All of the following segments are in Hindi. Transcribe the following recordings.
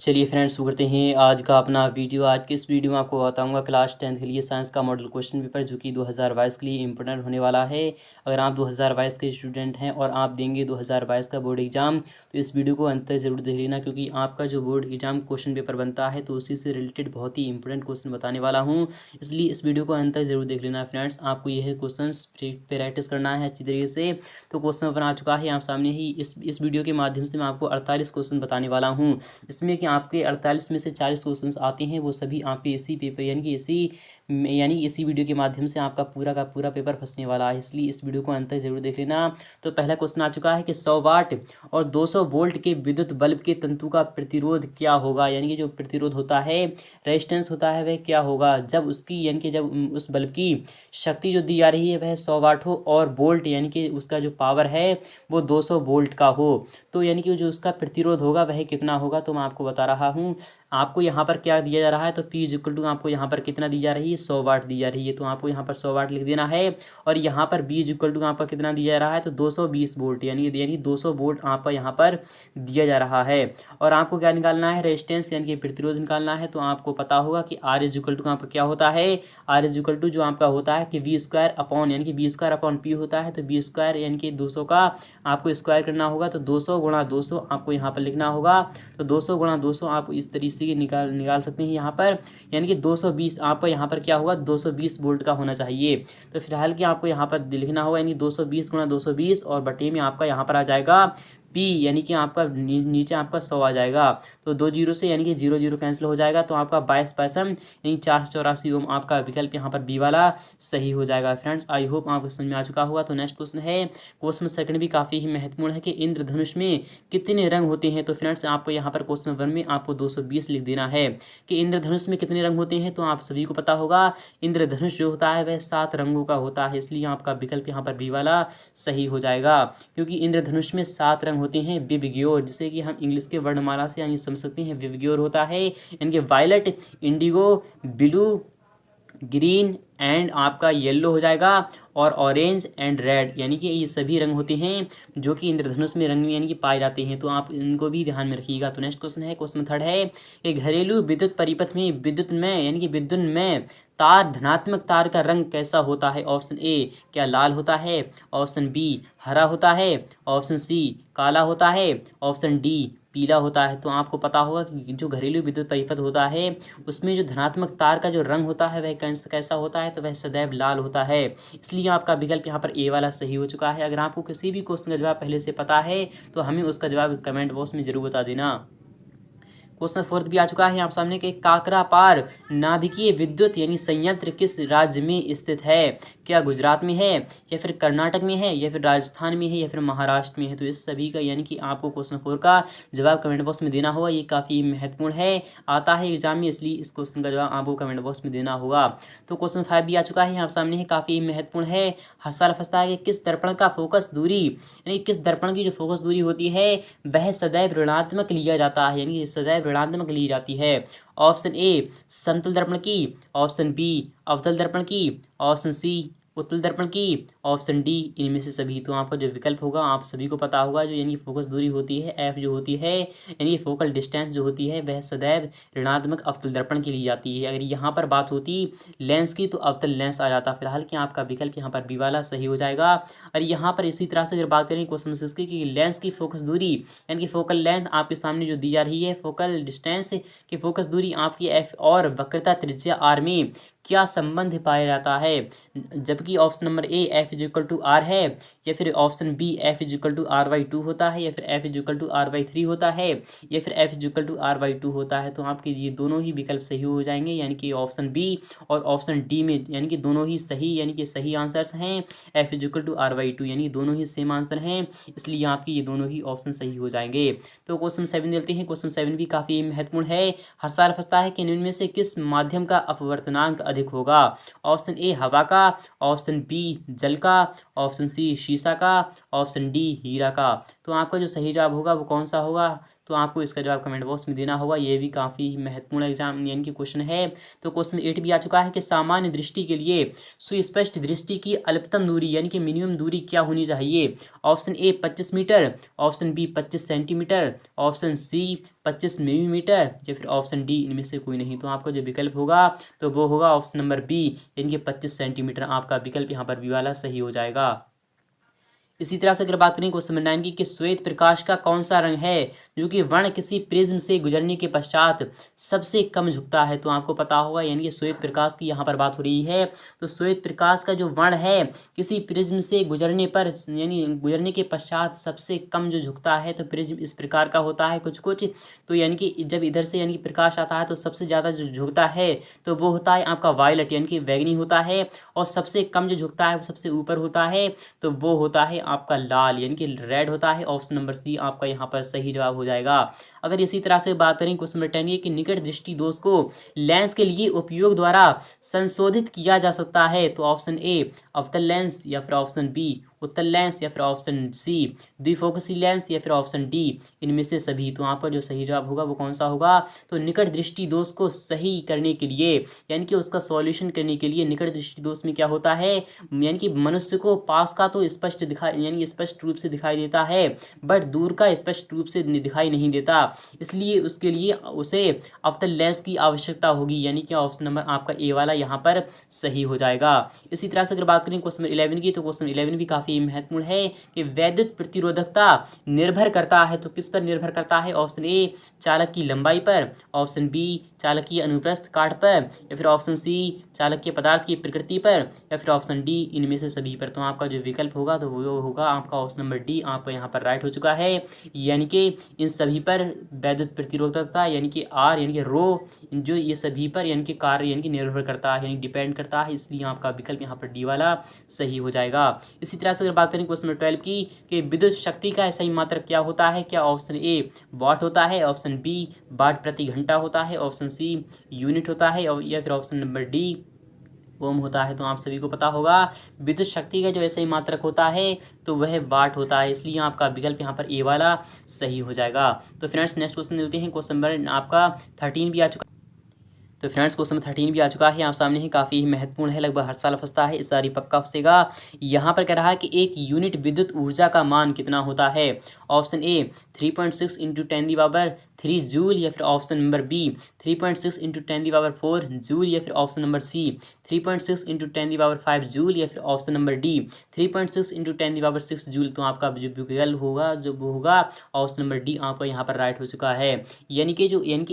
चलिए फ्रेंड्स, शुरू करते हैं आज का अपना वीडियो। आज के इस वीडियो में आपको बताऊंगा क्लास 10th के लिए साइंस का मॉडल क्वेश्चन पेपर, जो कि 2022 के लिए इम्पोर्टेंट होने वाला है। अगर आप 2022 के स्टूडेंट हैं और आप देंगे 2022 का बोर्ड एग्जाम, तो इस वीडियो को अंत तक जरूर देख लेना, क्योंकि आपका जो बोर्ड एग्जाम क्वेश्चन पेपर बनता है तो उसी से रिलेटेड बहुत ही इंपॉर्टेंट क्वेश्चन बताने वाला हूँ। इसलिए इस वीडियो को अंत तक जरूर देख लेना फ्रेंड्स। आपको यह क्वेश्चन प्रैक्टिस करना है अच्छी तरीके से। तो क्वेश्चन पेपर आ चुका है आप सामने ही। इस वीडियो के माध्यम से मैं आपको 48 क्वेश्चन बताने वाला हूँ। इसमें कि आपके 48 में से 40 क्वेश्चंस आते हैं, वो सभी आपके इसी पेपर इसी वीडियो के माध्यम से आपका पूरा का पूरा पेपर फंसने वाला है। इसलिए इस वीडियो को अंत तक जरूर देख लेना। तो पहला क्वेश्चन आ चुका है कि 100 वाट और 200 वोल्ट के विद्युत बल्ब के तंतु का प्रतिरोध क्या होगा। यानी कि जो प्रतिरोध होता है, रेजिस्टेंस होता है, वह क्या होगा जब उस बल्ब की शक्ति जो दी जा रही है वह 100 वाट हो और वोल्ट यानी कि उसका जो पावर है वो 200 वोल्ट का हो। तो यानी कि जो उसका प्रतिरोध होगा वह कितना होगा, तो मैं आपको बता रहा हूँ। आपको यहाँ पर क्या दिया जा रहा है, तो P इज इक्वल टू आपको यहाँ पर कितना दी जा रही है, 100 वाट दी जा रही है। तो आपको यहाँ पर 100 वाट लिख देना है। और यहाँ पर B इज इक्वल टू आपका कितना दिया जा रहा है, तो 220 वोल्ट यानी 200 वोल्ट आपका यहाँ पर दिया जा रहा है। और आपको क्या निकालना है, रेजिस्टेंस यानी कि प्रतिरोध निकालना है। तो आपको पता होगा कि R इज इक्वल टू आपका क्या होता है, R इज इक्वल टू जो आपका होता है कि V स्क्वायर अपॉन यानी कि V स्क्वायर अपॉन P होता है। तो V स्क्वायर यानी कि 200 का आपको स्क्वायर करना होगा, तो 200 गुणा 200 आपको यहाँ पर लिखना होगा। तो 200 गुणा 200 आप इस तरीके से निकाल सकते हैं यहाँ पर, यानी कि 220 आपका यहाँ पर क्या होगा, 220 वोल्ट का होना चाहिए। तो फिलहाल कि आपको यहाँ पर लिखना होगा, यानी 220 गुणा 220 और बटे में आपका यहाँ पर आ जाएगा P, यानी कि आपका नीचे आपका 100 आ जाएगा। तो 2 जीरो से यानी कि 0 0 कैंसिल हो जाएगा। तो आपका 22 पैसम यानी 484 ओम आपका विकल्प यहाँ पर बी वाला सही हो जाएगा। फ्रेंड्स, आई होप आपको समझ में आ चुका होगा। तो नेक्स्ट क्वेश्चन है, क्वेश्चन सेकंड भी काफ़ी ही महत्वपूर्ण है कि इंद्रधनुष में कितने रंग होते हैं। तो फ्रेंड्स, आपको यहाँ पर क्वेश्चन 1 में आपको 220 लिख देना है कि इंद्रधनुष में कितने रंग होते हैं। तो आप सभी को पता होगा, इंद्रधनुष जो होता है वह 7 रंगों का होता है। इसलिए आपका विकल्प यहाँ पर बी वाला सही हो जाएगा, क्योंकि इंद्रधनुष में 7 रंग होते हैं विबग्योर, जिसे कि हम इंग्लिश के वर्णमाला से यानी समझ सकते हैं। विबग्योर होता है यानी कि violet, indigo, blue, green and आपका येलो हो जाएगा, और ऑरेंज एंड रेड, यानी कि ये सभी रंग होते हैं जो कि इंद्रधनुष में रंग यानी कि पाए जाते हैं। तो आप इनको भी ध्यान में रखिएगा। तो नेक्स्ट क्वेश्चन है, क्वेश्चन थर्ड है कि घरेलू विद्युत परिपथ में विद्युत में तार धनात्मक तार का रंग कैसा होता है। ऑप्शन ए क्या लाल होता है, ऑप्शन बी हरा होता है, ऑप्शन सी काला होता है, ऑप्शन डी पीला होता है। तो आपको पता होगा कि जो घरेलू विद्युत परिपथ होता है उसमें जो धनात्मक तार का जो रंग होता है वह कैसा होता है, तो वह सदैव लाल होता है। इसलिए आपका विकल्प यहाँ पर ए वाला सही हो चुका है। अगर आपको किसी भी क्वेश्चन का जवाब पहले से पता है तो हमें उसका जवाब कमेंट बॉक्स में जरूर बता देना। क्वेश्चन फोर्थ भी आ चुका है आप सामने के, काकरापार नाभिकीय विद्युत यानी संयंत्र किस राज्य में स्थित है। क्या गुजरात में है, या फिर कर्नाटक में है, या फिर राजस्थान में है, या फिर महाराष्ट्र में है। तो इस सभी का यानी कि आपको क्वेश्चन 4 का जवाब कमेंट बॉक्स में देना होगा। ये काफ़ी महत्वपूर्ण है, आता है एग्जाम में, इसलिए इस क्वेश्चन का जवाब आपको कमेंट बॉक्स में देना होगा। तो क्वेश्चन 5 भी आ चुका है आप सामने है, काफ़ी महत्वपूर्ण है। सवाल फंसता है कि किस दर्पण का फोकस दूरी यानी किस दर्पण की जो फोकस दूरी होती है वह सदैव ऋणात्मक लिया जाता है, यानी सदैव ऋणात्मक ली जाती है। ऑप्शन ए समतल दर्पण की, ऑप्शन बी अवतल दर्पण की, ऑप्शन सी उत्तल दर्पण की, ऑप्शन डी इनमें से सभी। तो आपका जो विकल्प होगा आप सभी को पता होगा, जो यानी फोकस दूरी होती है एफ जो होती है, यानी फोकल डिस्टेंस जो होती है वह सदैव ऋणात्मक अवतल दर्पण की ली जाती है। अगर यहाँ पर बात होती लेंस की तो अवतल लेंस आ जाता। फिलहाल कि आपका विकल्प यहाँ पर बी वाला सही हो जाएगा। और यहाँ पर इसी तरह से अगर बात करें क्वेश्चन की कि लेंस की फोकस दूरी यानी कि फोकल लेंथ आपके सामने जो दी जा रही है, फोकल डिस्टेंस की फोकस दूरी आपकी एफ और वक्रता त्रिज्या आर में क्या संबंध पाया जाता है। जबकि option number A F is equal to R है, या फिर option B F is equal to R by 2 होता है, या फिर F is equal to R by 3 होता है, या फिर F is equal to R by 2 होता है। तो आपके ये दोनों ही विकल्प सही हो जाएंगे, यानी कि ऑप्शन बी और ऑप्शन डी में यानी कि दोनों ही सही यानी कि सही आंसर्स हैं। F is equal to R by 2 यानी दोनों ही सेम आंसर हैं, इसलिए आपके ये दोनों ही ऑप्शन सही हो जाएंगे। तो क्वेश्चन 7 देते हैं। क्वेश्चन 7 भी काफ़ी महत्वपूर्ण है। हर साल फंसता है कि निम्न में से किस माध्यम का अपवर्तनांक अधिक होगा। ऑप्शन ए हवा का, ऑप्शन बी जल का, ऑप्शन सी शीशा का, ऑप्शन डी हीरा का। तो आपका जो सही जवाब होगा वो कौन सा होगा, तो आपको इसका जवाब कमेंट बॉक्स में देना होगा। ये भी काफ़ी महत्वपूर्ण एग्जाम यानी कि क्वेश्चन है। तो क्वेश्चन 8 भी आ चुका है कि सामान्य दृष्टि के लिए सुस्पष्ट दृष्टि की अल्पतम दूरी यानी कि मिनिमम दूरी क्या होनी चाहिए। Option A 25 metre, option B 25 centimetre, option C 25 millimetre या फिर ऑप्शन डी इनमें से कोई नहीं। तो आपका जो विकल्प होगा तो वो होगा ऑप्शन नंबर बी यानी कि 25 सेंटीमीटर। आपका विकल्प यहाँ पर बी वाला सही हो जाएगा। इसी तरह से अगर बात करें क्वेश्चन नंबर 9 की कि श्वेत प्रकाश का कौन सा रंग है जो कि वर्ण किसी प्रिज्म से गुजरने के पश्चात सबसे कम झुकता है। तो आपको पता होगा यानी कि श्वेत प्रकाश की यहाँ पर बात हो रही है। तो श्वेत प्रकाश का जो वर्ण है किसी प्रिज्म से गुजरने पर यानी गुजरने के पश्चात सबसे कम जो झुकता है तो प्रिज्म इस प्रकार का होता है कुछ कुछ। तो यानी कि जब इधर से यानी कि प्रकाश आता है तो सबसे ज़्यादा जो झुकता है तो वो होता है आपका वायलेट यानी कि बैंगनी होता है, और सबसे कम जो झुकता है वो सबसे ऊपर होता है तो वो होता है आपका लाल यानी कि रेड होता है। ऑप्शन नंबर सी आपका यहाँ पर सही जवाब हो जाएगा। अगर इसी तरह से बात करें क्वेश्चन नंबर 10 की निकट दृष्टि दोष को लेंस के लिए उपयोग द्वारा संशोधित किया जा सकता है। तो ऑप्शन ए अवतल लेंस या फिर ऑप्शन बी उत्तल लेंस या फिर ऑप्शन सी द्विफोकसी लेंस या फिर ऑप्शन डी इनमें से सभी। तो आपका जो सही जवाब होगा वो कौन सा होगा। तो निकट दृष्टि दोष को सही करने के लिए यानी कि उसका सॉल्यूशन करने के लिए निकट दृष्टि दोष में क्या होता है यानी कि मनुष्य को पास का तो स्पष्ट दिखाई यानी स्पष्ट रूप से दिखाई देता है बट दूर का स्पष्ट रूप से दिखाई नहीं देता, इसलिए उसके लिए उसे अवतल लेंस की आवश्यकता होगी यानी कि ऑप्शन नंबर आपका ए वाला यहाँ पर सही हो जाएगा। इसी तरह से अगर बात करें क्वेश्चन 11 की तो क्वेश्चन 11 भी काफ़ी महत्वपूर्ण है कि वैद्युत प्रतिरोधकता निर्भर करता है तो किस पर निर्भर करता है। ऑप्शन ए चालक की लंबाई पर, ऑप्शन बी चालक की अनुप्रस्थ काट पर, या फिर ऑप्शन सी चालक के पदार्थ की प्रकृति पर, या फिर ऑप्शन डी इनमें से सभी पर। तो आपका जो विकल्प होगा तो वो होगा आपका ऑप्शन नंबर डी आपका यहाँ पर राइट हो चुका है। यानी कि इन सभी पर वैद्युत प्रतिरोधकता यानी कि आर यानी कि रो जो ये सभी पर यानी कि कार्य यानी कि निर्भर करता है यानी डिपेंड करता है, इसलिए आपका विकल्प यहाँ पर डी वाला सही हो जाएगा। इसी तरह से अगर बात करें क्वेश्चन नंबर 12 की कि विद्युत शक्ति का सही मात्रक क्या होता है। क्या ऑप्शन ए वाट होता है, ऑप्शन बी वाट प्रति घंटा होता है, ऑप्शन सी यूनिट होता है, या फिर ऑप्शन नंबर डी ओम होता है। तो आप सभी को पता होगा विद्युत शक्ति का जो ऐसा ही मात्रक होता है तो वह वाट होता है, इसलिए आपका विकल्प यहाँ पर ए वाला सही हो जाएगा। तो फ्रेंड्स नेक्स्ट क्वेश्चन मिलते हैं। क्वेश्चन नंबर आपका 13 भी आ चुका। तो फ्रेंड्स क्वेश्चन 13 भी आ चुका है आप सामने ही, काफ़ी महत्वपूर्ण है, लगभग हर साल फंसता है, इस सारी पक्का फंसेगा। यहाँ पर कह रहा है कि एक यूनिट विद्युत ऊर्जा का मान कितना होता है। ऑप्शन ए 3.6 इंटू 10³ जूल, या फिर option number B 3.6 into 10⁴ joule, या फिर option number C 3.6 into 10⁵ joule, या फिर option number D 3.6 into 10⁶ joule. तो आपका जो विकल्प होगा जो वो होगा ऑप्शन नंबर डी आपका यहाँ पर राइट हो चुका है। यानी कि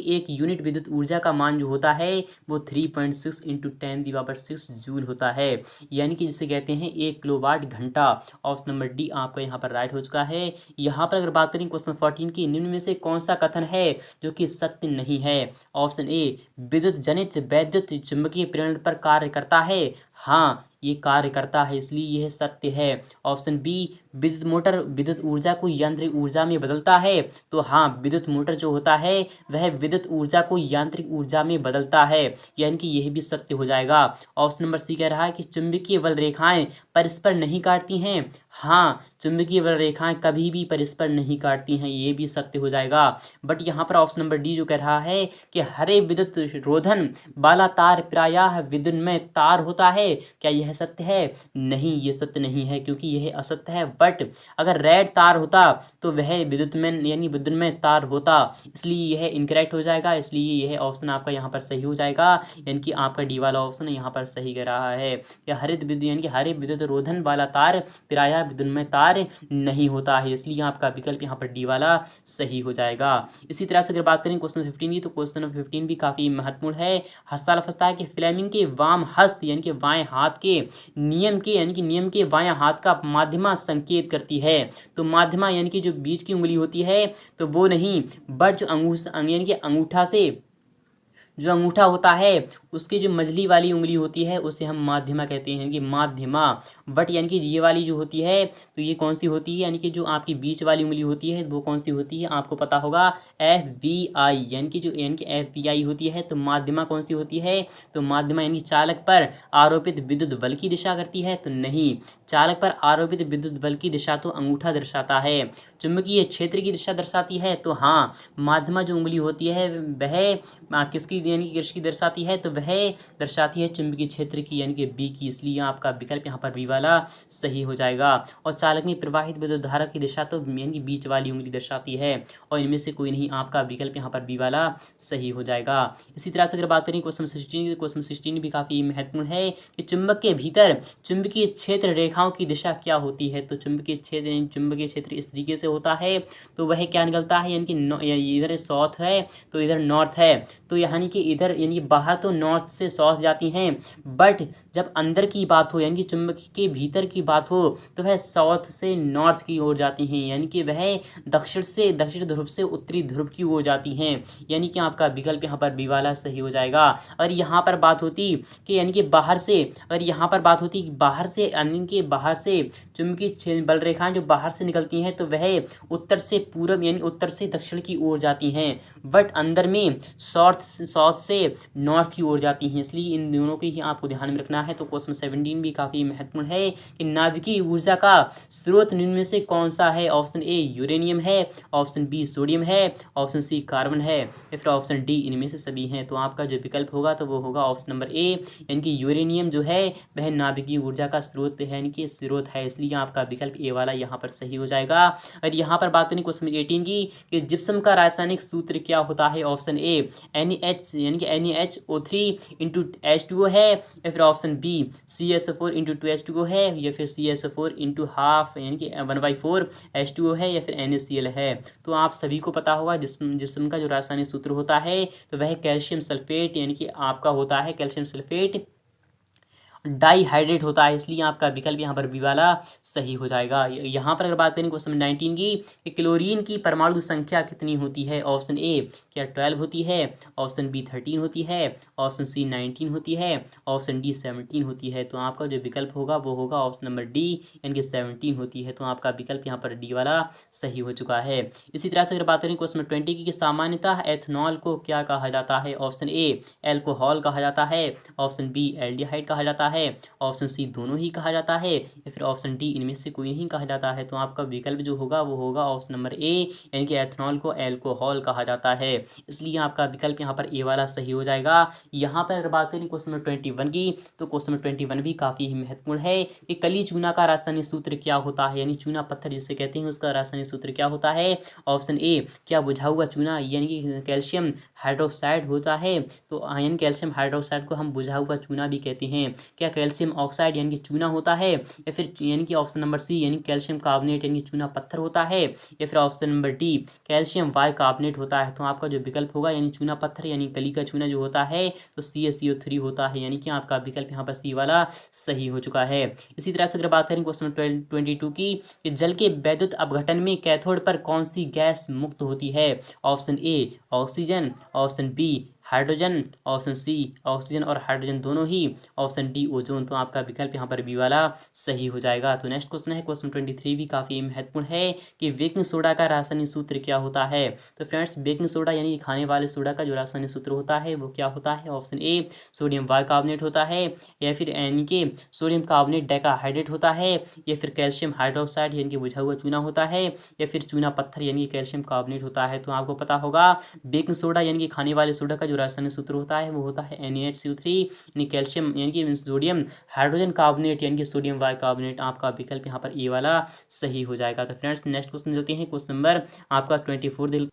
एक यूनिट विद्युत ऊर्जा का मान जो होता है वो 3.6 इंटू 10⁶ जूल होता है, यानी कि जिसे कहते हैं 1 किलोवाट घंटा। ऑप्शन नंबर डी आपका यहाँ पर राइट हो चुका है। यहाँ पर अगर बात करें क्वेश्चन 14 की, निम्न में से कौन सा कथन है जो कि सत्य नहीं है। ऑप्शन ए विद्युत जनित वैद्युत चुंबकीय प्रेरण पर कार्य करता है, हाँ ये कार्य करता है इसलिए यह सत्य है। ऑप्शन बी विद्युत मोटर विद्युत ऊर्जा को यांत्रिक ऊर्जा में बदलता है, तो हाँ विद्युत मोटर जो होता है वह विद्युत ऊर्जा को यांत्रिक ऊर्जा में बदलता है, यानी कि यह भी सत्य हो जाएगा। ऑप्शन नंबर सी कह रहा है कि चुंबकीय बल रेखाएं परस्पर नहीं काटती हैं, हाँ चुंबकीय बल रेखाएं कभी भी परस्पर नहीं काटती हैं, ये भी सत्य हो जाएगा। बट यहाँ पर ऑप्शन नंबर डी जो कह रहा है कि हरे विद्युत रोधन वाला तार प्रायः विद्युन्मय तार होता है, क्या यह सत्य है। नहीं ये सत्य नहीं है क्योंकि यह असत्य है। बट अगर रेड तार होता तो वह विद्युतमय यानी विद्युन्मय तार होता, इसलिए यह इनकरेक्ट हो जाएगा, इसलिए यह ऑप्शन आपका यहाँ पर सही हो जाएगा, यानी कि आपका डी वाला ऑप्शन यहाँ पर सही कह रहा है कि हरित विद्युत यानी कि हरे विद्युत रोधन वाला तार प्रायः विद्युन्मय तार नहीं होता है, इसलिए आपका विकल्प यहाँ पर डी वाला सही हो जाएगा। इसी तरह से अगर बात करें क्वेश्चन 15 की, तो क्वेश्चन 15 भी काफ़ी महत्वपूर्ण है, हस्ताल फंसता है कि फ्लेमिंग के वाम हस्त यानी कि बाएं हाथ के नियम के बायां हाथ का माध्यमा संकेत करती है। तो माध्यमा यानी कि जो बीच की उंगली होती है तो वो नहीं, बट जो यानी कि अंगूठा से जो अंगूठा होता है उसकी जो मझली वाली उंगली होती है उसे हम माध्यमा कहते हैं कि माध्यमा। बट यानी कि ये वाली जो होती है तो ये कौन सी होती है, यानी कि जो आपकी बीच वाली उंगली होती है वो कौन सी होती है, आपको पता होगा FBI, यानी कि जो यानी कि FBI होती है। तो माध्यमा कौन सी होती है, तो माध्यमा यानी चालक पर आरोपित विद्युत बल की दिशा करती है, तो नहीं, चालक पर आरोपित विद्युत बल की दिशा तो अंगूठा दर्शाता है। चुंबकीय क्षेत्र की दिशा दर्शाती है, तो हाँ, माध्यमा जो उंगली होती है वह किसकी यानी कि किसकी दर्शाती है, तो वह दर्शाती है चुंबकीय क्षेत्र की यानी कि बी की। इसलिए आपका विकल्प यहाँ पर बी वाला सही हो जाएगा। और चालक में प्रवाहित विद्युत धारा की दिशा तो यानी कि बीच वाली उंगली दर्शाती है, और इनमें से कोई नहीं, आपका विकल्प यहाँ पर बी वाला सही हो जाएगा। इसी तरह से अगर बात करें क्वेश्चन 16, क्वेश्चन 16 भी काफ़ी महत्वपूर्ण है कि चुंबक के भीतर चुंबकीय क्षेत्र रेखाओं की दिशा क्या होती है। तो चुंबकीय क्षेत्र इस तरीके से होता है, तो वह क्या निकलता है, यानी कि इधर साउथ है तो इधर नॉर्थ है, तो यानी कि इधर यानी बाहर तो नॉर्थ से साउथ जाती हैं, बट जब अंदर की बात हो यानी कि चुंबक के भीतर की बात हो तो वह साउथ से नॉर्थ की ओर जाती हैं, यानी कि वह दक्षिण ध्रुव से उत्तरी ध्रुव की ओर जाती हैं। यानी कि आपका विकल्प यहाँ पर बी वाला सही हो जाएगा। अगर यहाँ पर बात होती कि यानी कि बाहर से, अगर यहाँ पर बात होती बाहर से यानी कि बाहर से चुंबकीय बल रेखाएं जो बाहर से निकलती हैं तो वह उत्तर से पूर्व यानी उत्तर से दक्षिण की ओर जाती हैं, बट अंदर में साउथ से नॉर्थ की ओर जाती हैं। इसलिए इन दोनों को ही आपको ध्यान में रखना है। तो क्वेश्चन 17 भी काफ़ी महत्वपूर्ण है कि नाभिकीय ऊर्जा का स्रोत निम्न में से कौन सा है। ऑप्शन ए यूरेनियम है, ऑप्शन बी सोडियम है, ऑप्शन सी कार्बन है, या फिर ऑप्शन डी इनमें से सभी हैं। तो आपका जो विकल्प होगा तो वो होगा ऑप्शन नंबर ए, यानी कि यूरेनियम जो है वह नाभिकीय ऊर्जा का स्रोत है, यानी कि स्रोत है। इसलिए आपका विकल्प ए वाला यहाँ पर सही हो जाएगा। और यहाँ पर बात करें क्वेश्चन 18 की कि जिप्सम का रासायनिक सूत्र क्या होता है। ऑप्शन ए NaH यानी कि NaHO3 इंटू H2O है, या फिर option B CSO4 into 2H2O है, या फिर CSO4 इंटू हाफ यानी कि 1/4 H2O है, या फिर NaCl है। तो आप सभी को पता होगा जिप्सम का जो रासायनिक सूत्र होता है तो वह कैल्शियम सल्फेट यानी कि आपका होता है कैल्शियम सल्फेट डाईहाइड्रेट होता है। इसलिए आपका विकल्प यहाँ पर बी वाला सही हो जाएगा। यहाँ पर अगर बात करें क्वेश्चन 19 की कि क्लोरीन की परमाणु संख्या कितनी होती है। ऑप्शन ए क्या 12 होती है, ऑप्शन बी 13 होती है, ऑप्शन सी 19 होती है, ऑप्शन डी 17 होती है। तो आपका जो विकल्प होगा वो होगा ऑप्शन नंबर डी, यानी कि 17 होती है। तो आपका विकल्प यहाँ पर डी वाला सही हो चुका है। इसी तरह से अगर बात करें क्वेश्चन 20 की कि सामान्यतः एथनॉल को क्या कहा जाता है। ऑप्शन ए एल्कोहल कहा जाता है, ऑप्शन बी एल्डिहाइड कहा जाता है, ऑप्शन सी दोनों ही कहा जाता है, या फिर ऑप्शन डी इनमें से कोई नहीं कहा जाता है। तो आपका विकल्प जो होगा वो होगा ऑप्शन नंबर ए, यानी कि एथनॉल को एल्कोहल कहा जाता है। इसलिए आपका विकल्प यहाँ पर ए वाला सही हो जाएगा। यहाँ पर अगर बात करें क्वेश्चन नंबर 21 की तो क्वेश्चन नंबर 21 भी काफ़ी महत्वपूर्ण है कि कली चूना का रासायनिक सूत्र क्या होता है, यानी चूना पत्थर जिसे कहते हैं उसका रासायनिक सूत्र क्या होता है। ऑप्शन ए क्या बुझा हुआ चूना यानी कि कैल्शियम हाइड्रोक्साइड होता है, तो आयन कैल्शियम हाइड्रोक्साइड को हम बुझा हुआ चूना भी कहते हैं। क्या कैल्शियम ऑक्साइड यानी कि चूना होता है, या फिर यानी कि ऑप्शन नंबर सी यानी कैल्शियम कार्बोनेट यानी कि चूना पत्थर होता है, या फिर option number D calcium bicarbonate होता है। तो आपका जो विकल्प होगा यानी चूना पत्थर यानी कली का चूना जो होता है तो CaCO3 होता है, यानी कि आपका विकल्प यहाँ पर सी वाला सही हो चुका है। इसी तरह से अगर बात करें क्वेश्चन 22 की कि जल के वैद्युत अपघटन में कैथोड पर कौन सी गैस मुक्त होती है। Option A oxygen, option B hydrogen, option C oxygen और हाइड्रोजन दोनों ही, ऑप्शन डी ओजोन। तो आपका विकल्प यहाँ पर बी वाला सही हो जाएगा। तो नेक्स्ट क्वेश्चन है क्वेश्चन 23 भी काफ़ी महत्वपूर्ण है कि बेकिंग सोडा का रासायनिक सूत्र क्या होता है। तो फ्रेंड्स बेकिंग सोडा यानी खाने वाले सोडा का जो रासायनिक सूत्र होता है वो क्या होता है। ऑप्शन ए सोडियम बाइकार्बोनेट होता है, या फिर यानी कि सोडियम कार्बोनेट डाइकाहाइड्रेट होता है, या फिर कैल्शियम हाइड्रोक्साइड यानी कि बुझा हुआ चूना होता है, या फिर चूना पत्थर यानी कि कैल्शियम कार्बोनेट होता है। तो आपको पता होगा बेकिंग सोडा यानी कि खाने वाले सोडा का जो रासायनिक सूत्र होता है वो होता है NaHCO3 यानी कैल्शियम यानी कि सोडियम हाइड्रोजन कार्बोनेट यानी कि सोडियम बाइकार्बोनेट। आपका विकल्प यहाँ पर ए वाला सही हो जाएगा। तो फ्रेंड्स नेक्स्ट क्वेश्चन चलते हैं क्वेश्चन नंबर आपका 24।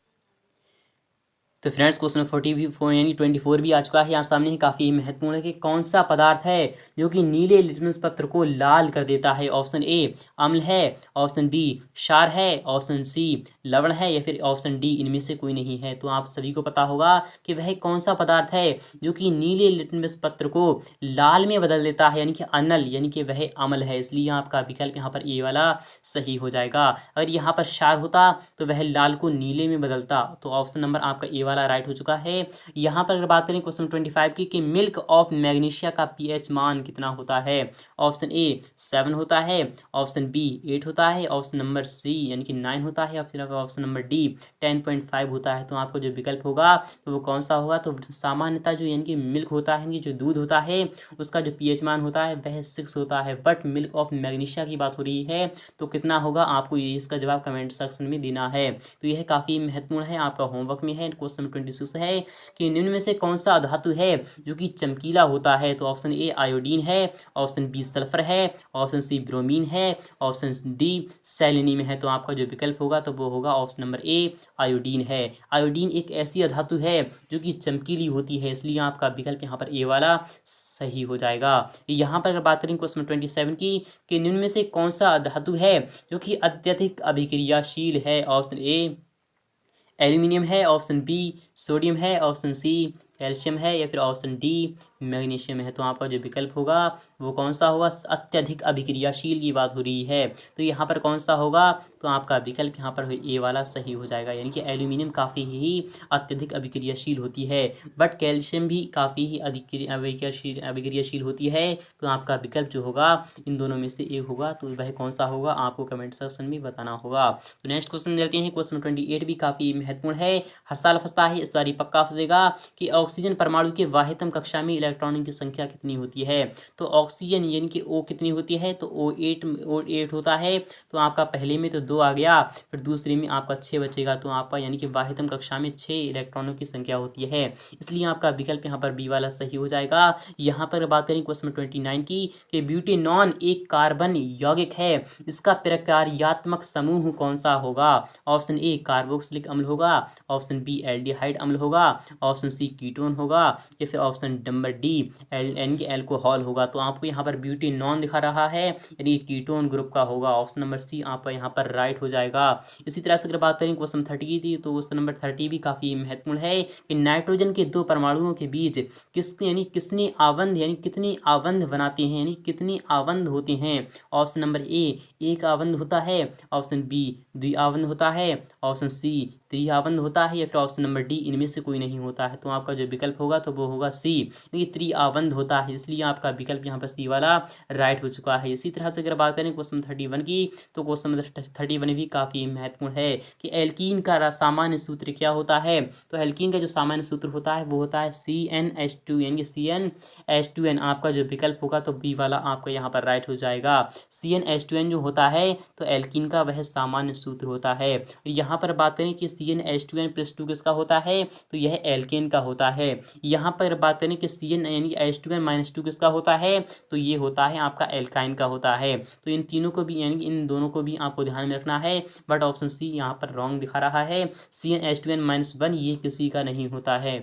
तो फ्रेंड्स क्वेश्चन 44 यानी 24 भी आ चुका है आप सामने ही। काफ़ी महत्वपूर्ण है कि कौन सा पदार्थ है जो कि नीले लिटमस पत्र को लाल कर देता है। ऑप्शन ए अम्ल है, ऑप्शन बी क्षार है, ऑप्शन सी लवण है या फिर ऑप्शन डी इनमें से कोई नहीं है। तो आप सभी को पता होगा कि वह कौन सा पदार्थ है जो कि नीले लिटमस पत्र को लाल में बदल देता है, यानी कि अनल, यानी कि वह अम्ल है। इसलिए आपका विकल्प यहाँ पर ए वाला सही हो जाएगा। अगर यहाँ पर क्षार होता तो वह लाल को नीले में बदलता। तो ऑप्शन नंबर आपका ए वाला राइट हो चुका है। यहाँ पर अगर बात करें क्वेश्चन 25 की कि मिल्क ऑफ मैग्नीशिया का पीएच मान कितना होता है। ऑप्शन ए 7 होता है, ऑप्शन बी 8 होता है, ऑप्शन नंबर सी यानी कि 9 होता है, फिर ऑप्शन नंबर डी 10.5 होता है। तो आपको जो विकल्प होगा तो वो कौन सा होगा। तो सामान्यतः जो यानी कि मिल्क होता है, यानी जो दूध होता है, उसका जो पीएच मान होता है वह 6 होता है। बट मिल्क ऑफ मैग्नीशिया की बात हो रही है तो कितना होगा, आपको ये इसका जवाब कमेंट सेक्शन में देना है। तो यह काफ़ी महत्वपूर्ण है, आपका होमवर्क में है। क्वेश्चन 26 है कि निम्न में से कौन सा धातु है जो कि चमकीला होता है। तो ऑप्शन ए आयोडीन है, ऑप्शन बी सल्फर है, ऑप्शन सी ब्रोमीन है, ऑप्शन डी सेलेनियम है। तो आपका जो विकल्प होगा तो वो होगा ऑप्शन नंबर ए आयोडीन है। आयोडीन एक ऐसी धातु है जो कि चमकीली होती है, इसलिए आपका विकल्प यहाँ पर ए वाला सही हो जाएगा। यहाँ पर अगर बात करें क्वेश्चन 27 की कि निम्न में से कौन सा धातु है जो कि अत्यधिक अभिक्रियाशील है। ऑप्शन ए एल्यूमिनियम है, ऑप्शन बी सोडियम है, ऑप्शन सी कैल्शियम है, या फिर ऑप्शन डी मैग्नीशियम है। तो आपका जो विकल्प होगा वो कौन सा होगा, अत्यधिक अभिक्रियाशील की बात हो रही है तो यहाँ पर कौन सा होगा। तो आपका विकल्प यहाँ पर ए वाला सही हो जाएगा, यानी कि एल्यूमिनियम काफ़ी ही अत्यधिक अभिक्रियाशील होती है, बट कैल्शियम भी काफ़ी ही अभिक्रियाशील होती है। तो आपका विकल्प जो होगा इन दोनों में से एक होगा, तो वह कौन सा होगा आपको कमेंट सेक्शन में बताना होगा। तो नेक्स्ट क्वेश्चन देते हैं, क्वेश्चन 28 भी काफ़ी महत्वपूर्ण है, हर साल फंसता है, इस बार पक्का फंसेगा कि ऑक्सीजन परमाणु के वाहितम कक्षा में इलेक्ट्रॉनों की संख्या कितनी होती है। तो ऑक्सीजन यानी कि O कितनी होती है, तो O8 होता है। तो आपका पहले में तो 2 आ गया, फिर दूसरे में आपका 6 बचेगा। तो आपका यानी कि वाहितम कक्षा में 6 इलेक्ट्रॉनों की संख्या होती है, इसलिए आपका विकल्प यहाँ पर बी वाला सही हो जाएगा। यहाँ पर बात करें क्वेश्चन 29 की कि ब्यूटेनॉन एक कार्बन यौगिक है, इसका प्रकार्यात्मक समूह कौन सा होगा। ऑप्शन ए कार्बोक्सिलिक अम्ल होगा, ऑप्शन बी एल्डिहाइड अम्ल होगा, ऑप्शन सी कीटोन होगा, या फिर ऑप्शन नंबर डी यानी कि एल्कोहल होगा। तो आपको यहाँ पर ब्यूटेनॉन दिखा रहा है, यानी कीटोन ग्रुप का होगा। ऑप्शन नंबर सी आपका यहाँ पर राइट हो जाएगा। इसी तरह से अगर बात करें क्वेश्चन 30 की थी, तो क्वेश्चन नंबर 30 भी काफ़ी महत्वपूर्ण है कि नाइट्रोजन के 2 परमाणुओं के बीच कितने आवंध बनाते हैं, यानी कितने आवंध होते हैं। ऑप्शन नंबर ए एक आवंध होता है, ऑप्शन बी द्विआवंध होता है, ऑप्शन सी त्रिआवंध होता है, या फिर ऑप्शन नंबर डी इनमें से कोई नहीं होता है। तो आपका जो विकल्प होगा तो वो होगा सी, यानी त्रिआवंध होता है, इसलिए आपका विकल्प यहाँ पर सी वाला राइट हो चुका है। इसी तरह से अगर बात करें क्वेश्चन 31 की, तो क्वेश्चन 31 भी काफ़ी महत्वपूर्ण है कि एल्कीन का सामान्य सूत्र क्या होता है। तो एल्कीन का जो सामान्य सूत्र होता है वो होता है CnH2, यानी कि CnH2n। आपका जो विकल्प होगा तो बी वाला आपका यहाँ पर राइट हो जाएगा। CnH2n जो होता है तो एल्कीन का वह सामान्य सूत्र होता है। यहाँ पर बात करें कि CnH2n+2 किसका होता है, तो यह एल्केन का होता है। यहाँ पर बात करें कि Cn यानी कि H2n-2 किसका होता है, तो ये होता है आपका एल्काइन का होता है। तो इन तीनों को भी यानी कि इन दोनों को भी आपको ध्यान में रखना है, बट ऑप्शन सी यहाँ पर रॉन्ग दिखा रहा है। CnH2n-1 ये किसी का नहीं होता है।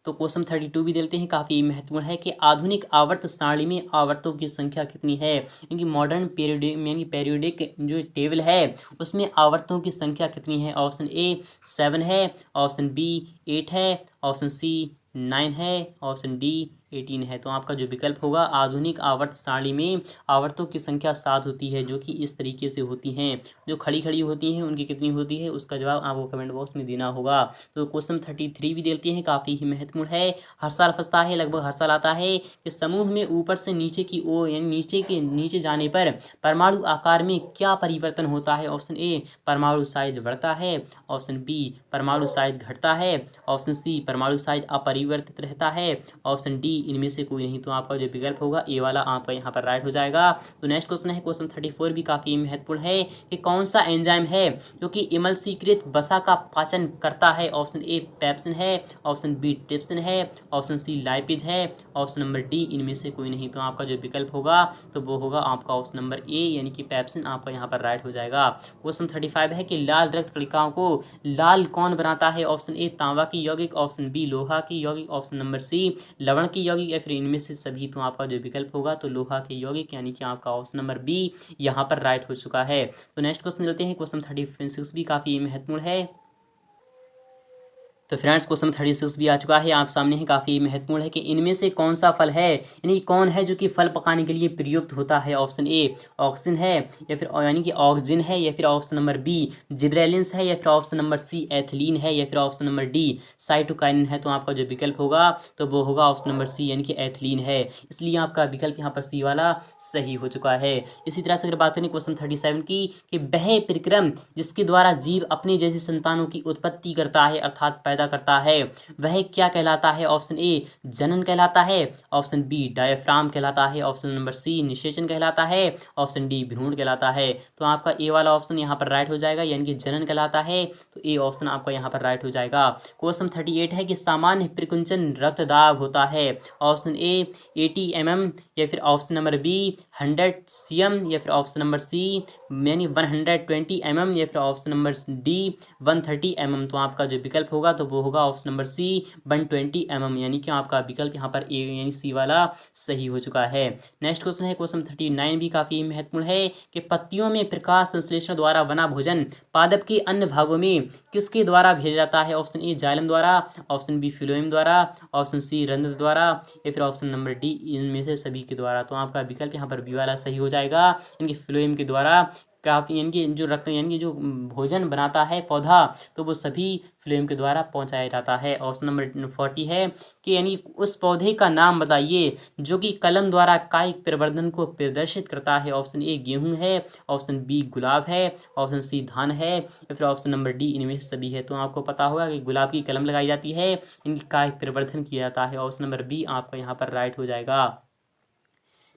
तो क्वेश्चन 32 भी देते हैं, काफ़ी महत्वपूर्ण है कि आधुनिक आवर्त सारणी में आवर्तों की संख्या कितनी है, यानी मॉडर्न पीरियोडिक जो टेबल है उसमें आवर्तों की संख्या कितनी है। ऑप्शन ए 7 है, ऑप्शन बी 8 है, ऑप्शन सी 9 है, ऑप्शन डी 18 है। तो आपका जो विकल्प होगा आधुनिक आवर्त सारणी में आवर्तों की संख्या 7 होती है, जो कि इस तरीके से होती हैं, जो खड़ी खड़ी होती हैं उनकी कितनी होती है, उसका जवाब आपको कमेंट बॉक्स में देना होगा। तो क्वेश्चन 33 भी देते हैं, काफ़ी ही महत्वपूर्ण है, हर साल फंसता है, लगभग हर साल आता है कि समूह में ऊपर से नीचे की ओर यानी नीचे जाने पर परमाणु आकार में क्या परिवर्तन होता है। ऑप्शन ए परमाणु साइज बढ़ता है, ऑप्शन बी परमाणु साइज घटता है, ऑप्शन सी परमाणु साइज अपरिवर्तित रहता है, ऑप्शन डी इनमें से कोई नहीं। तो आपका जो विकल्प होगा ए वाला आपका यहाँ पर राइट हो जाएगा। तो नेक्स्ट क्वेश्चन है क्वेश्चन 34 भी काफ़ी महत्वपूर्ण है कि कौन सा एंजाइम है जो कि इमल्सीकृत वसा का पाचन करता है। ऑप्शन ए पेप्सिन है, ऑप्शन बी ट्रिप्सिन है, ऑप्शन सी लाइपिज है, ऑप्शन नंबर डी इनमें से कोई नहीं। तो आपका जो विकल्प होगा तो वो होगा आपका ऑप्शन नंबर ए, यानी कि पेप्सिन आपका यहाँ पर राइट हो जाएगा। क्वेश्चन 35 है कि लाल रक्त कणिकाओं को लाल कौन बनाता है। ऑप्शन ए तांबा की यौगिक, ऑप्शन बी लोहा की यौगिक, ऑप्शन नंबर सी लवण की यौगिक या फिर इनमें से सभी, तो आपका जो विकल्प होगा तो लोहा के यौगिक, यानी कि आपका ऑप्शन नंबर बी यहाँ पर राइट हो चुका है। तो नेक्स्ट क्वेश्चन चलते हैं। क्वेश्चन 36 भी काफ़ी महत्वपूर्ण है। तो फ्रेंड्स क्वेश्चन 36 भी आ चुका है आप सामने है, काफ़ी महत्वपूर्ण है कि इनमें से कौन सा फल है, यानी कौन है जो कि फल पकाने के लिए प्रयुक्त होता है। ऑप्शन ए ऑक्सीजन है, या फिर यानी कि ऑक्सीजन है, या फिर ऑप्शन नंबर बी जिब्रेलिन्स है, या फिर ऑप्शन नंबर सी एथिलीन है, या फिर ऑप्शन नंबर डी साइटोकाइनिन है। तो आपका जो विकल्प होगा तो वो होगा ऑप्शन नंबर सी, यानी कि एथिलीन है। इसलिए आपका विकल्प यहाँ पर सी वाला सही हो चुका है। इसी तरह से अगर बात करें क्वेश्चन 37 की, कि वह प्रक्रम जिसके द्वारा जीव अपने जैसे संतानों की उत्पत्ति करता है अर्थात पैदा करता है, वह क्या कहलाता है। ऑप्शन ए जनन कहलाता है, ऑप्शन बी डायफ्राम कहलाता है, ऑप्शन नंबर सी निषेचन कहलाता है, ऑप्शन डी भ्रूण कहलाता है। तो आपका ए वाला ऑप्शन यहाँ पर राइट हो जाएगा, यानी कि जनन कहलाता है। तो ए ऑप्शन आपका यहाँ पर राइट हो जाएगा। क्वेश्चन 38 है कि सामान्य प्रकुंचन रक्तदाब होता है। ऑप्शन ए 80 mm, या फिर ऑप्शन नंबर बी 100 cm, या फिर ऑप्शन नंबर सी यानी 120 mm, या फिर ऑप्शन नंबर डी 130 mm। तो आपका जो विकल्प होगा तो वो होगा ऑप्शन नंबर सी 120 mm, यानी कि आपका विकल्प यहाँ पर ए यानी सी वाला सही हो चुका है। नेक्स्ट क्वेश्चन है क्वेश्चन 39 भी काफ़ी महत्वपूर्ण है कि पत्तियों में प्रकाश संश्लेषण द्वारा बना भोजन पादप के अन्य भागों में किसके द्वारा भेजा जाता है। ऑप्शन ए जाइलम द्वारा, ऑप्शन बी फिलोएम द्वारा, ऑप्शन सी रंध्र द्वारा, या फिर ऑप्शन नंबर डी इनमें से सभी के द्वारा। तो आपका विकल्प यहाँ पर बी वाला सही हो जाएगा, इनके फिलोएम के द्वारा काफ़ी यानी कि जो रक्त यानी कि जो भोजन बनाता है पौधा, तो वो सभी फ्लेम के द्वारा पहुंचाया जाता है। ऑप्शन नंबर 40 है कि यानी उस पौधे का नाम बताइए जो कि कलम द्वारा कायिक प्रवर्धन को प्रदर्शित करता है। ऑप्शन ए गेहूं है, ऑप्शन बी गुलाब है, ऑप्शन सी धान है, या फिर ऑप्शन नंबर डी इनमें से सभी है। तो आपको पता होगा कि गुलाब की कलम लगाई जाती है, इनकी कायिक प्रवर्धन किया जाता है। ऑप्शन नंबर बी आपका यहाँ पर राइट हो जाएगा।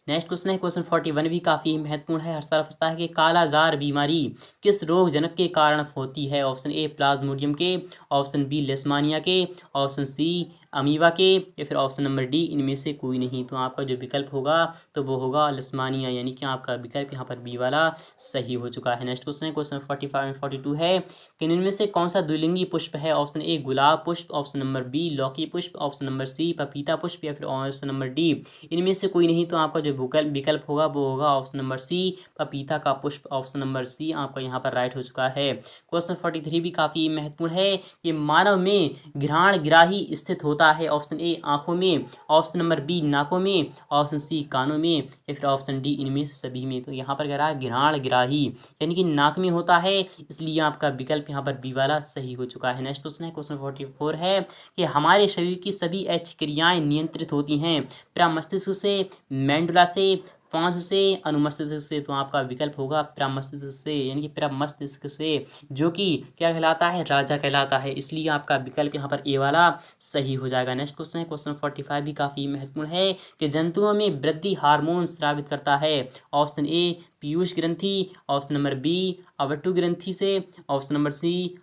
नेक्स्ट क्वेश्चन है क्वेश्चन 41 भी काफ़ी महत्वपूर्ण है। हर साल पूछता है कि कालाजार बीमारी किस रोग जनक के कारण होती है। ऑप्शन ए प्लाज्मोडियम के, ऑप्शन बी लेशमानिया के, ऑप्शन सी अमीबा के, या फिर ऑप्शन नंबर डी इनमें से कोई नहीं। तो आपका जो विकल्प होगा तो वो होगा लेशमानिया, यानी कि आपका विकल्प यहाँ पर बी वाला सही हो चुका है। नेक्स्ट क्वेश्चन है क्वेश्चन 45 और 42 है कि इनमें से कौन सा द्विलिंगी पुष्प है। ऑप्शन ए गुलाब पुष्प, ऑप्शन नंबर बी लौकी पुष्प, ऑप्शन नंबर सी पपीता पुष्प, या फिर ऑप्शन नंबर डी इनमें से कोई नहीं। तो आपका जो विकल्प होगा वो होगा ऑप्शन नंबर सी पपीता का पुष्प। ऑप्शन नंबर सी आपका यहाँ पर राइट हो चुका है। क्वेश्चन 43 भी काफ़ी महत्वपूर्ण है कि मानव में घ्राण ग्राही स्थित होता है। ऑप्शन ए आंखों में, ऑप्शन नंबर बी नाकों में, ऑप्शन सी कानों में, या फिर ऑप्शन डी इनमें से सभी में। तो यहाँ पर कह रहा है घ्राण ग्राही यानी कि नाक में होता है, इसलिए आपका विकल्प यहाँ पर बी वाला सही हो चुका है। नेक्स्ट क्वेश्चन है क्वेश्चन 44 है कि हमारे शरीर की सभी ऐच्छिक क्रियाएं नियंत्रित होती हैं प्रमस्तिष्क से, मेंडुला से, पांच से, अनुमस्तिष्क से। तो आपका विकल्प होगा प्रमस्तिष्क से, यानी कि प्रमस्तिष्क से, जो कि क्या कहलाता है राजा कहलाता है। इसलिए आपका विकल्प यहाँ पर ए वाला सही हो जाएगा। नेक्स्ट क्वेश्चन है क्वेश्चन 45 भी काफ़ी महत्वपूर्ण है कि जंतुओं में वृद्धि हार्मोन स्रावित करता है। ऑप्शन ए पीयूष ग्रंथि, ऑप्शन नंबर बी अवटु ग्रंथि से, ऑप्शन नंबर सी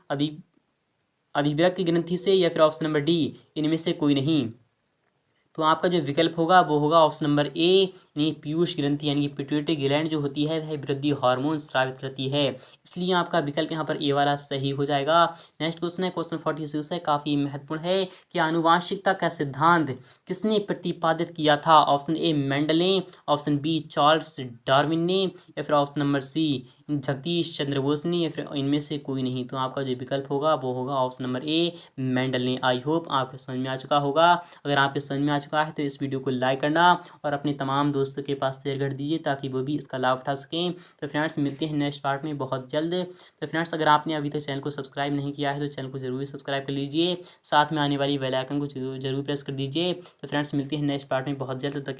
अभिव्यक्ति ग्रंथि से, या फिर ऑप्शन नंबर डी इनमें से कोई नहीं। तो आपका जो विकल्प होगा वो होगा ऑप्शन नंबर ए यानी पीयूष ग्रंथि, यानी कि पिट्यूटरी ग्लैंड जो होती है वह वृद्धि हार्मोन स्रावित करती है। इसलिए आपका विकल्प यहाँ पर ए वाला सही हो जाएगा। नेक्स्ट क्वेश्चन है क्वेश्चन 46 है, काफ़ी महत्वपूर्ण है कि आनुवांशिकता का सिद्धांत किसने प्रतिपादित किया था। ऑप्शन ए मेंडल ने, ऑप्शन बी चार्ल्स डार्विन ने, या फिर ऑप्शन नंबर सी जगदीश चंद्र बोस ने, या फिर इनमें से कोई नहीं। तो आपका जो विकल्प होगा वो होगा ऑप्शन नंबर ए मेंडल ने। आई होप आपको समझ में आ चुका होगा। अगर आपके समझ में आ चुका है तो इस वीडियो को लाइक करना और अपने तमाम दोस्तों के पास शेयर कर दीजिए ताकि वो भी इसका लाभ उठा सकें। तो फ्रेंड्स मिलते हैं नेक्स्ट पार्ट में बहुत जल्द। तो फ्रेंड्स अगर आपने अभी तक चैनल को सब्सक्राइब नहीं किया है तो चैनल को जरूर सब्सक्राइब कर लीजिए, साथ में आने वाली बेल आइकन को जरूर प्रेस कर दीजिए। तो फ्रेंड्स मिलते हैं नेक्स्ट पार्ट में बहुत जल्द। तक